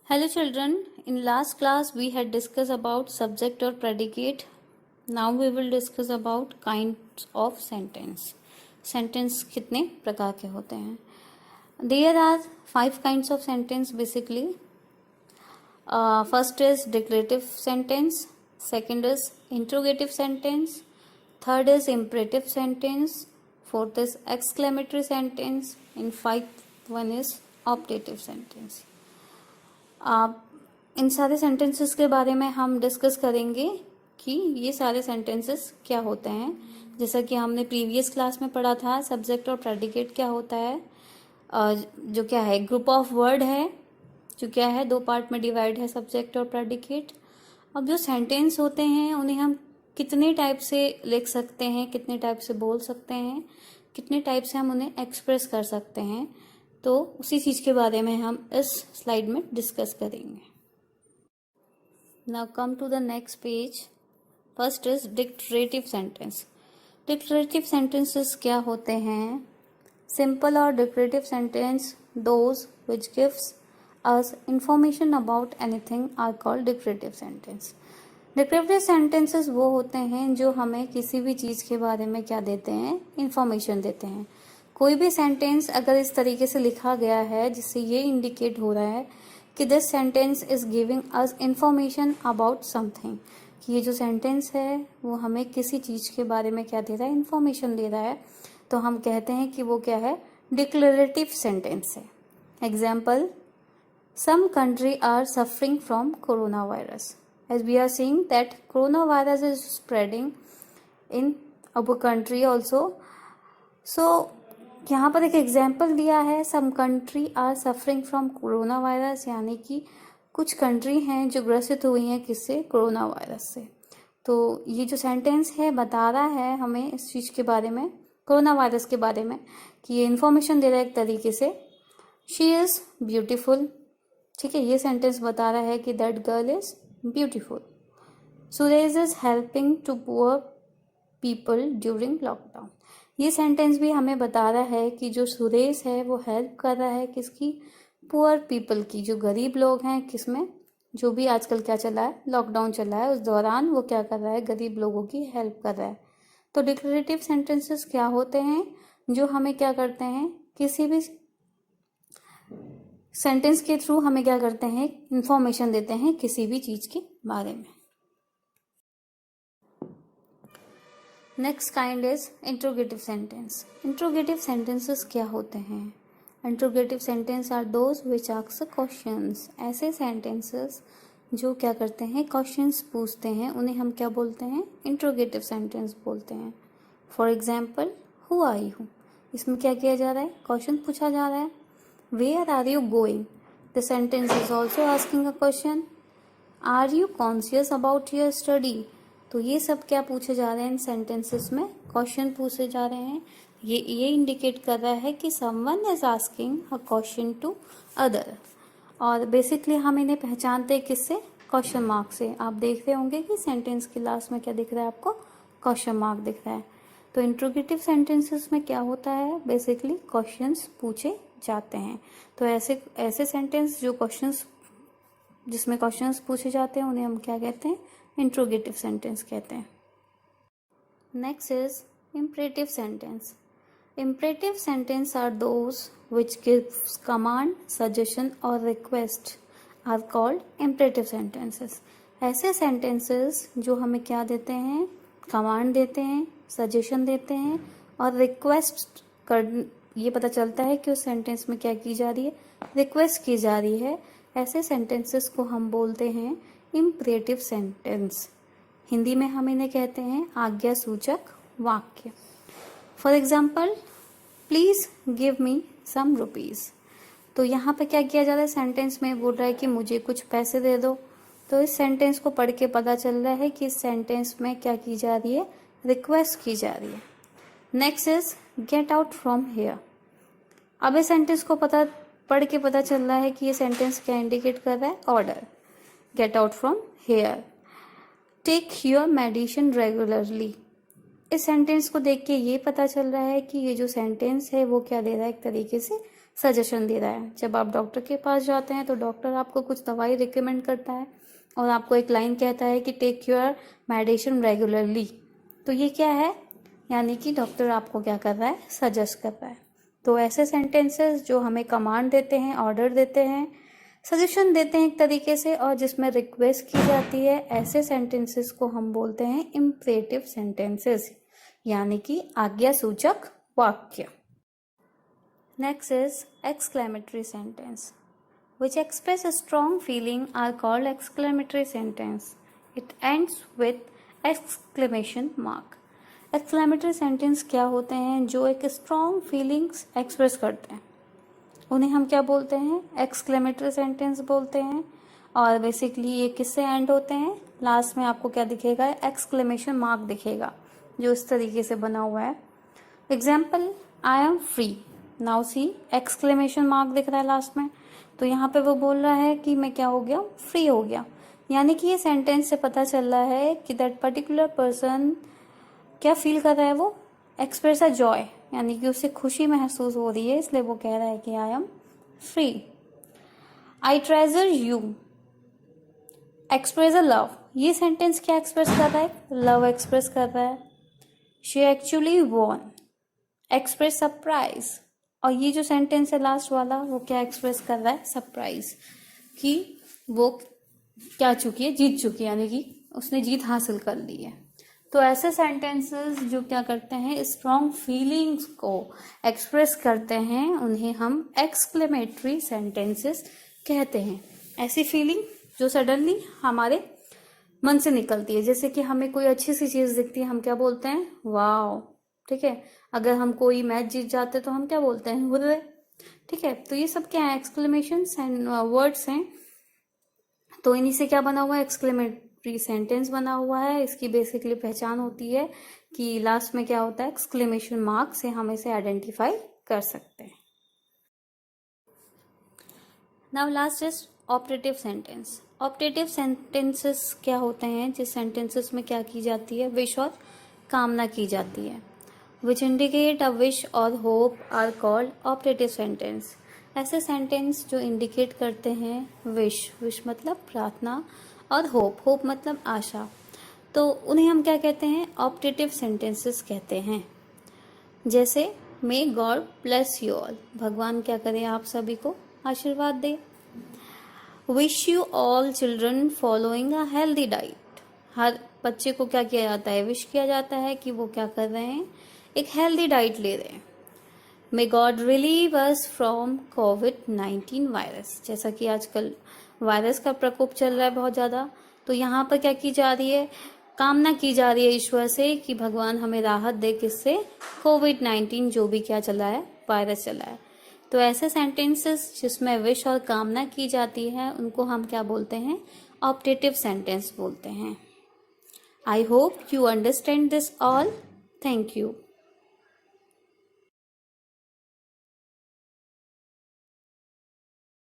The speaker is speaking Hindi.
Hello children, in last class we had discussed about subject or predicate. Now we will discuss about kinds of sentence. Sentence कितने प्रकार के होते हैं? There are 5 kinds of sentence basically. First is declarative sentence, second is interrogative sentence, third is imperative sentence, fourth is exclamatory sentence, and fifth one is optative sentence. इन सारे सेंटेंसेस के बारे में हम डिस्कस करेंगे कि ये सारे सेंटेंसेस क्या होते हैं. जैसा कि हमने प्रीवियस क्लास में पढ़ा था, सब्जेक्ट और प्रेडिकेट क्या होता है, जो क्या है ग्रुप ऑफ वर्ड है, जो क्या है 2 पार्ट में डिवाइड है, सब्जेक्ट और प्रेडिकेट. अब जो सेंटेंस होते हैं उन्हें हम कितने टाइप से लिख सकते हैं, कितने टाइप से बोल सकते हैं, कितने टाइप से हम उन्हें एक्सप्रेस कर सकते हैं, तो उसी चीज़ के बारे में हम इस स्लाइड में डिस्कस करेंगे. Now come to the next page. First is declarative sentence. Declarative sentences क्या होते हैं? सिंपल और declarative sentence, those which gives us information about anything are called declarative sentence. Declarative sentences वो होते हैं जो हमें किसी भी चीज़ के बारे में क्या देते हैं, इंफॉर्मेशन देते हैं. कोई भी सेंटेंस अगर इस तरीके से लिखा गया है जिससे ये इंडिकेट हो रहा है कि this sentence is giving us information about something, कि ये जो सेंटेंस है वो हमें किसी चीज़ के बारे में क्या दे रहा है, इंफॉर्मेशन दे रहा है, तो हम कहते हैं कि वो क्या है, डिक्लेरेटिव सेंटेंस है. Example, some country are suffering from corona virus. As we are seeing that corona virus is spreading in our country also. So यहाँ पर एक एग्जाम्पल दिया है, some country are suffering from corona virus, यानी कि कुछ कंट्री हैं जो ग्रसित हुई हैं किससे, कोरोना वायरस से. तो ये जो सेंटेंस है बता रहा है हमें इस चीज़ के बारे में, कोरोना वायरस के बारे में, कि ये इन्फॉर्मेशन दे रहा है एक तरीके से. She is beautiful. ठीक है, ये सेंटेंस बता रहा है कि that girl is beautiful. Suresh is helping to poor people during lockdown. ये सेंटेंस भी हमें बता रहा है कि जो सुरेश है वो हेल्प कर रहा है किसकी, पुअर पीपल की, जो गरीब लोग हैं, किसमें, जो भी आजकल क्या चला है, लॉकडाउन चला है, उस दौरान वो क्या कर रहा है, गरीब लोगों की हेल्प कर रहा है. तो डिक्लेरेटिव सेंटेंसेस क्या होते हैं, जो हमें क्या करते हैं, किसी भी सेंटेंस के थ्रू हमें क्या करते हैं, इंफॉर्मेशन देते हैं किसी भी चीज़ के बारे में. Next kind is interrogative sentence. Interrogative sentences क्या होते हैं? Interrogative sentence are those which ask questions. ऐसे सेंटेंसेस जो क्या करते हैं, क्वेश्चंस पूछते हैं, उन्हें हम क्या बोलते हैं, इंट्रोगेटिव सेंटेंस बोलते हैं. For example, who are you. इसमें क्या किया जा रहा है, क्वेश्चन पूछा जा रहा है. Where are you going. The sentence is also asking a question. Are you conscious about your study. तो ये सब क्या पूछे जा रहे हैं इन सेंटेंसेस में, क्वेश्चन पूछे जा रहे हैं. ये इंडिकेट कर रहा है कि someone is asking a question to other. और बेसिकली हम इन्हें पहचानते हैं किससे, क्वेश्चन मार्क से. आप देख रहे होंगे कि सेंटेंस के लास्ट में क्या दिख रहा है आपको, क्वेश्चन मार्क दिख रहा है. तो इंट्रोगेटिव सेंटेंसेस में क्या होता है, बेसिकली क्वेश्चंस पूछे जाते हैं. तो ऐसे सेंटेंस जो क्वेश्चंस, जिसमें क्वेश्चंस पूछे जाते हैं, उन्हें हम क्या कहते हैं, इंट्रोगेटिव सेंटेंस कहते हैं. Next is imperative sentence. Imperative sentence are those which gives command, suggestion or request are called imperative sentences. ऐसे sentences जो हमें क्या देते हैं, कमांड देते हैं, सजेशन देते हैं और रिक्वेस्ट कर, ये पता चलता है कि उस सेंटेंस में क्या की जा रही है, रिक्वेस्ट की जा रही है. ऐसे सेंटेंसेस को हम बोलते हैं इम्परेटिव सेंटेंस. हिंदी में हम इन्हें कहते हैं आज्ञा सूचक वाक्य. For example, please give me some rupees. तो यहाँ पे क्या किया जा रहा है, सेंटेंस में बोल रहा है कि मुझे कुछ पैसे दे दो. तो इस सेंटेंस को पढ़ के पता चल रहा है कि इस सेंटेंस में क्या की जा रही है, रिक्वेस्ट की जा रही है. Next is get out from hair. अब इस सेंटेंस को पढ़ के पता चल रहा है कि ये सेंटेंस क्या इंडिकेट कर रहा है, order. Get out from here. Take your medicine regularly. इस सेंटेंस को देख के ये पता चल रहा है कि ये जो सेंटेंस है वो क्या दे रहा है, एक तरीके से सजेशन दे रहा है। जब आप डॉक्टर के पास जाते हैं तो डॉक्टर आपको कुछ दवाई रिकमेंड करता है और आपको एक लाइन कहता है कि टेक योर मेडिसिन रेगुलरली। तो ये क्या है, यानी कि डॉक्टर आपको क्या कर रहा है, सजेस्ट कर रहा है। तो ऐसे सेंटेंसेस जो हमें कमांड देते हैं, ऑर्डर देते हैं, सजेशन देते हैं एक तरीके से, और जिसमें रिक्वेस्ट की जाती है, ऐसे सेंटेंसेस को हम बोलते हैं इम्परेटिव सेंटेंसेस, यानी कि आज्ञासूचक वाक्य। Next is exclamatory sentence which express a strong feeling are called exclamatory sentence. It ends with exclamation mark. Exclamatory sentence क्या होते हैं, जो एक strong feelings express करते हैं, उन्हें हम क्या बोलते हैं, exclamatory sentence बोलते हैं। और बेसिकली ये किससे एंड होते हैं, लास्ट में आपको क्या दिखेगा, exclamation mark दिखेगा, जो इस तरीके से बना हुआ है। Example, I am free, now see exclamation mark दिख रहा है लास्ट में, तो यहाँ पे वो बोल रहा है कि मैं क्या हो गया, फ्री हो गया। यानी कि ये सेंटेंस से पता चल रहा है कि दैट पर्टिकुलर पर्सन क्या फील कर रहा है, वो एक्सप्रेस अ जॉय, यानी कि उसे खुशी महसूस हो रही है, इसलिए वो कह रहा है कि I am free. I treasure you, express a love, ये सेंटेंस क्या एक्सप्रेस कर रहा है, लव एक्सप्रेस कर रहा है। She actually won, express surprise, और ये जो सेंटेंस है लास्ट वाला, वो क्या एक्सप्रेस कर रहा है, सरप्राइज, कि वो क्या चुकी है, जीत चुकी है, यानी कि उसने जीत हासिल कर ली है। तो ऐसे सेंटेंसेस जो क्या करते हैं, स्ट्रॉन्ग फीलिंग्स को एक्सप्रेस करते हैं, उन्हें हम एक्सक्लेमेटरी सेंटेंसेस कहते हैं। ऐसी फीलिंग जो सडनली हमारे मन से निकलती है, जैसे कि हमें कोई अच्छी सी चीज दिखती है, हम क्या बोलते हैं, वाओ, ठीक है। अगर हम कोई मैच जीत जाते तो हम क्या बोलते हैं, हुर्रे, ठीक है। तो ये सब क्या है, एक्सक्लेमेशन वर्ड्स हैं। तो इन्हीं से क्या बना हुआ है, एक्सक्लेमेटरी सेंटेंस बना हुआ है। इसकी बेसिकली पहचान होती है कि लास्ट में क्या होता है, एक्सक्लेमेशन मार्क से हम इसे आइडेंटिफाई कर सकते हैं। Now last is operative sentence. Operative sentences क्या होते हैं, जिस सेंटेंसेस में क्या की जाती है, विश और कामना की जाती है। which indicate a wish or hope are called operative sentence. ऐसे सेंटेंस जो इंडिकेट करते हैं विश मतलब प्रार्थना, और होप मतलब आशा, तो उन्हें हम क्या कहते हैं, ऑपरेटिव सेंटेंसेस कहते हैं। जैसे may God bless you all, भगवान क्या करे, आप सभी को आशीर्वाद दे। Wish you all children following a healthy diet, हर बच्चे को क्या किया जाता है, विश किया जाता है कि वो क्या कर रहे हैं, एक हेल्दी डाइट ले रहे हैं। May God relieve us from covid virus, जैसा कि आजकल वायरस का प्रकोप चल रहा है बहुत ज़्यादा, तो यहाँ पर क्या की जा रही है, कामना की जा रही है ईश्वर से कि भगवान हमें राहत दे, किससे, कोविड-19 जो भी क्या चला है, वायरस चला है। तो ऐसे सेंटेंसेस जिसमें विश और कामना की जाती है, उनको हम क्या बोलते हैं, ऑपरेटिव सेंटेंस बोलते हैं। I hope you understand this all. Thank you.